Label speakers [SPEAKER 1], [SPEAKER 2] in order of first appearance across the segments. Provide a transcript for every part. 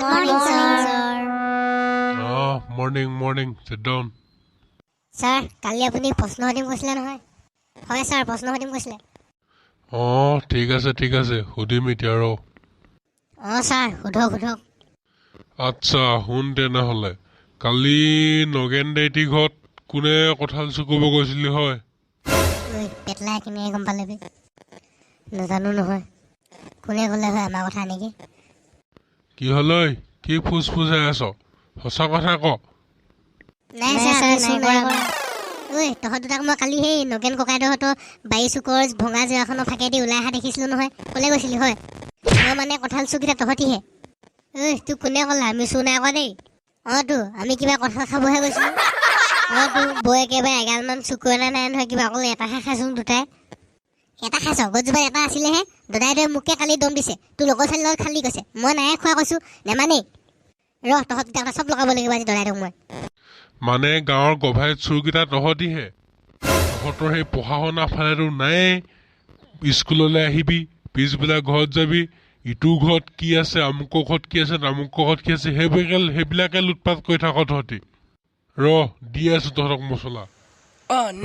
[SPEAKER 1] Morning, sir.
[SPEAKER 2] Morning. Sit down.
[SPEAKER 1] Sir, কালি আপুনি প্ৰশ্ন সুধিম কৈছিলে নহয়? হয় sir, প্ৰশ্ন সুধিম কৈছিলে।
[SPEAKER 2] ঠিক আছে সুধিম এতিয়া ৰ।
[SPEAKER 1] sir, সোধক।
[SPEAKER 2] আচ্ছা শুন তেনেহ'লে কালি নগেন দেইটি ঘৰত কোনে কঁঠাল চুকুব গৈছিলি হয়?
[SPEAKER 1] পেটলাই কেনেকৈ গম পালে বে? নাজানো নহয়। কোনে ক'লে হয় আমাৰ কথা নেকি?
[SPEAKER 2] কি হ'লে কি ফুচফুচাই আছ? সঁচা কথা ক।
[SPEAKER 1] নাই তহঁত দুটাক মই কালি সেই নগেন ককাইদেউহঁতৰ বাৰী চুকৰ ভঙা জেগাখনৰ ফাঁকেদি ওলাই অহা দেখিছিলোঁ নহয়। ক'লে গৈছিলি হয়? মই মানে কঁঠাল চুকেইটা তহঁতিহে। তোক কোনে ক'লে আমি চুৰ নাই কৰা দেই? তো আমি কিবা কঁঠাল খাবহে গৈছিলোঁ। তো বৌ একেবাৰে এগালমান চুৰ অনা নাই নহয়, কিবা অকল এটাহে খাইছোঁ দুটাই। এটা খাইছ? গছজোপা এটা আছিলেহে। দাদাইদেৱে মোকে কালি দম দিছে, তোৰ লগৰ ছোৱালীৰ লগত খালি কৈছে। মই নাই খোৱা কৈছোঁ, নেমানেই। তহঁত দুটা চব লগাব লাগিব আজি দাদাইদেউক মই।
[SPEAKER 2] মানে গাঁৱৰ গভাইত চোৰকেইটা তহঁতিহে। তহঁতৰ সেই পঢ়া শুনা ফালেতো নায়েই। স্কুললৈ আহিবি, পিছবেলা ঘৰত যাবি, ইটো ঘৰত কি আছে, আমুকৰ ঘৰত কি আছে, তামুকৰ ঘৰত কি আছে, সেইবিলাকে লুটপাত কৰি থাক তহঁতি। দি আছো তহঁতক মছলা।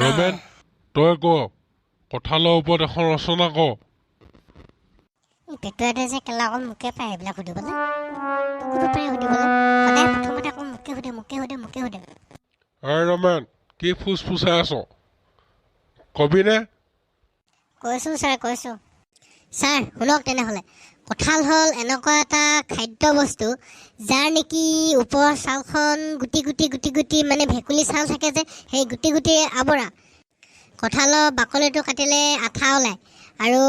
[SPEAKER 2] ৰমেন তই ক, কঁঠালৰ ওপৰত এখন ৰচনা ক।
[SPEAKER 1] পেটুৱাটোৱে যে কেলা অকল মোকে পায় এইবিলাক সুধিবলৈ। তোকো পাৰে সুধিবলৈ। সদায় প্ৰথমতে অকল মোকে সোধে।
[SPEAKER 2] ৰমেন কি ফুচফুচাই আছ? কবিনে?
[SPEAKER 1] কৈছোঁ ছাৰ শুনক তেনেহ'লে। কঁঠাল হ'ল এনেকুৱা এটা খাদ্য বস্তু যাৰ নেকি ওপৰৰ ছালখন গুটি মানে ভেকুলী ছাল থাকে যে, সেই গুটি আৱৰা। কঁঠালৰ বাকলিটো কাটিলে আঠা ওলায় আৰু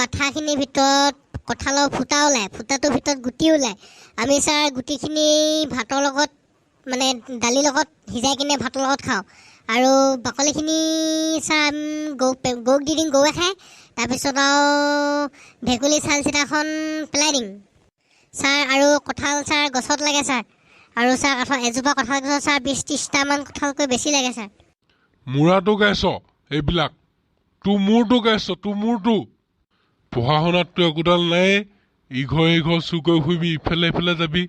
[SPEAKER 1] আঠাখিনিৰ ভিতৰত কঁঠালৰ ফুটা ওলায়, ফুটাটোৰ ভিতৰত গুটি ওলায়। আমি ছাৰ গুটিখিনি ভাতৰ লগত মানে দালিৰ লগত সিজাই কিনে ভাতৰ লগত খাওঁ। আৰু বাকলিখিনি ছাৰ গৰুক দি দিম, গৰুৱে খায়। তাৰপিছত আৰু ভেকুলী চাল চিটাখন পেলাই দিম ছাৰ। আৰু কঁঠাল ছাৰ গছত লাগে ছাৰ। আৰু ছাৰ এজোপা কঁঠাল গছত ছাৰ 20-30টামান কঁঠালকৈ বেছি লাগে ছাৰ।
[SPEAKER 2] মূৰাটো গাইছ এইবিলাক, তোৰ মূৰটো গাইছ, তোৰ মূৰটো। পঢ়া শুনাততো একোডাল নাই। ইঘৰ চুৰ কৰি ফুৰিবি, ইফালে যাবি।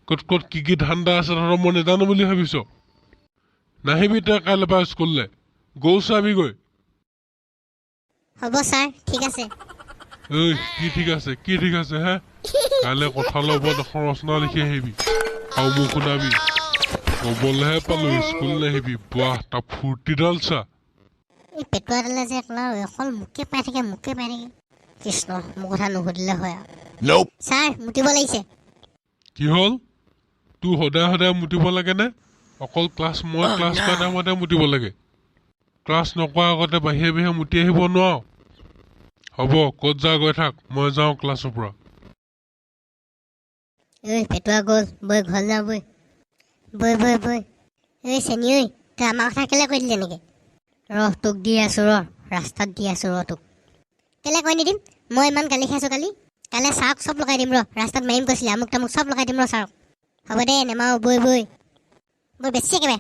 [SPEAKER 2] ক'ত কি ধান্দা আছে তহঁতৰ মই নেজানো বুলি ভাবিছ? নাহিবি তই কাইলৈ পৰা স্কুললৈ, গৰু চাবিগৈ।
[SPEAKER 1] হ'ব ছাৰ, ঠিক আছে।
[SPEAKER 2] কি ঠিক আছে হে? কাইলৈ কঁঠালৰ ওপৰত এখন ৰচনা লিখি আহিবি আৰু মোক শুনাবি। ক'বলৈহে পালো স্কুল নাহিবি। বাহ তাৰ ফূৰ্তিডাল চা।
[SPEAKER 1] এই পেটুৱাডালে যে অকল মোকে পাই থাকে। কৃষ্ণ, মোৰ কথা নুসুধিলে হয় আৰু। ছাৰ মুতিব লাগিছে।
[SPEAKER 2] কি হ'ল? তোৰ সদায় মুতিব লাগেনে? অকল ক্লাছ কৰা টাইমতে মুতিব লাগে? ক্লাছ নকৰা আগতে বাহিৰে মুতি আহিব নোৱাৰ? হ'ব, ক'ত যা গৈ থাক, মই যাওঁ ক্লাছৰ পৰা।
[SPEAKER 1] পেটুৱা গ'ল, বৈ ঘৰ যাওঁ বৈ। চেনি তই আমাৰ কথা কেলে কৈ দিলি এনেকে? তোক দি আছো ৰাস্তাত দি আছো তোক। কেলে কৈ নিদিম? মই ইমান গালি খাইছো কালি ছাৰক চব লগাই দিম ৰাস্তাত মাৰিম কৈছিলে, আমুক তামুক চব লগাই দিম ছাৰক। হ'ব দে নেমাৰো, বৈ বেছি একেবাৰে।